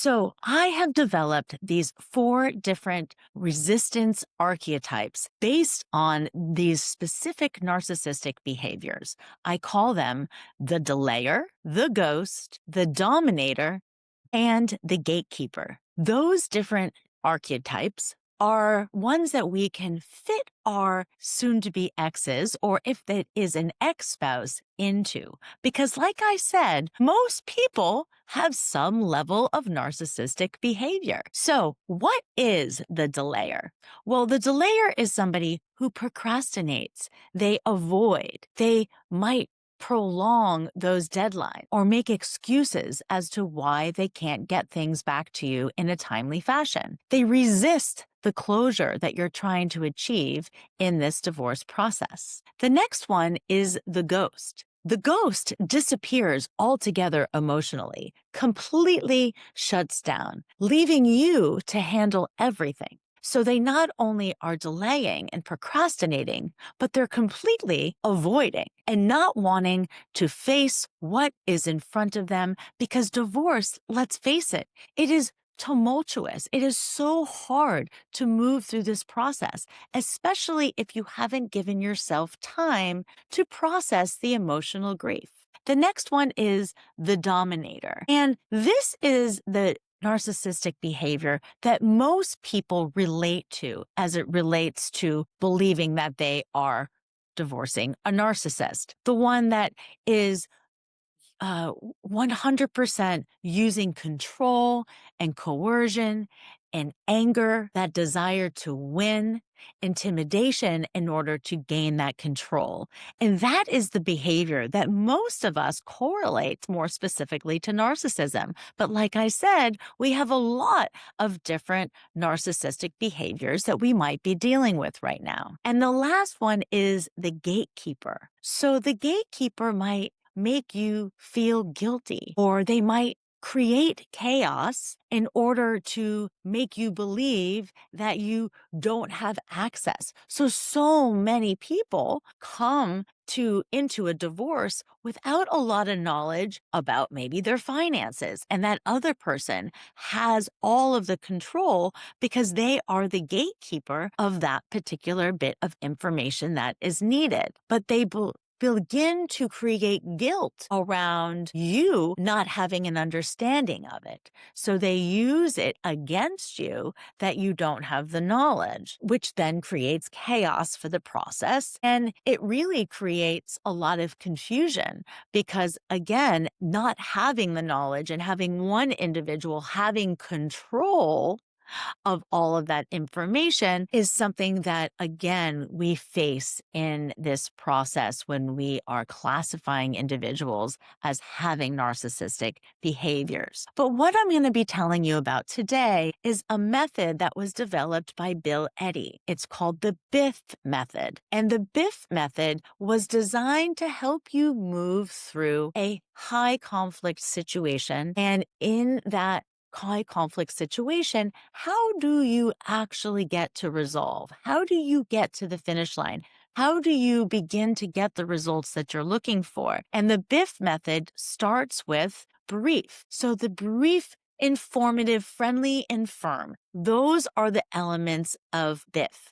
So I have developed these 4 different resistance archetypes based on these specific narcissistic behaviors. I call them the delayer, the ghost, the dominator, and the gatekeeper. Those different archetypes are ones that we can fit our soon to be exes, or if it is an ex spouse, into. Because, like I said, most people have some level of narcissistic behavior. So, what is the delayer? Well, the delayer is somebody who procrastinates, they avoid, they might prolong those deadlines or make excuses as to why they can't get things back to you in a timely fashion. They resist the closure that you're trying to achieve in this divorce process. The next one is the ghost. The ghost disappears altogether emotionally, completely shuts down, leaving you to handle everything. So they not only are delaying and procrastinating, but they're completely avoiding and not wanting to face what is in front of them, because divorce, let's face it, it is tumultuous. It is so hard to move through this process, especially if you haven't given yourself time to process the emotional grief. The next one is the dominator. And this is the narcissistic behavior that most people relate to as it relates to believing that they are divorcing a narcissist. The one that is 100% using control and coercion and anger, that desire to win, intimidation in order to gain that control. And that is the behavior that most of us correlates more specifically to narcissism. But like I said, we have a lot of different narcissistic behaviors that we might be dealing with right now. And the last one is the gatekeeper. So the gatekeeper might make you feel guilty, or they might create chaos in order to make you believe that you don't have access. So many people come into a divorce without a lot of knowledge about maybe their finances, and that other person has all of the control because they are the gatekeeper of that particular bit of information that is needed. But they begin to create guilt around you not having an understanding of it. So they use it against you that you don't have the knowledge, which then creates chaos for the process. And it really creates a lot of confusion because, again, not having the knowledge and having one individual having control of all of that information is something that, again, we face in this process when we are classifying individuals as having narcissistic behaviors. But what I'm going to be telling you about today is a method that was developed by Bill Eddy. It's called the BIFF Method. And the BIFF Method was designed to help you move through a high conflict situation. And in that high conflict situation, how do you actually get to resolve? How do you get to the finish line? How do you begin to get the results that you're looking for? And the BIFF method starts with brief. So the brief, informative, friendly, and firm. Those are the elements of BIFF.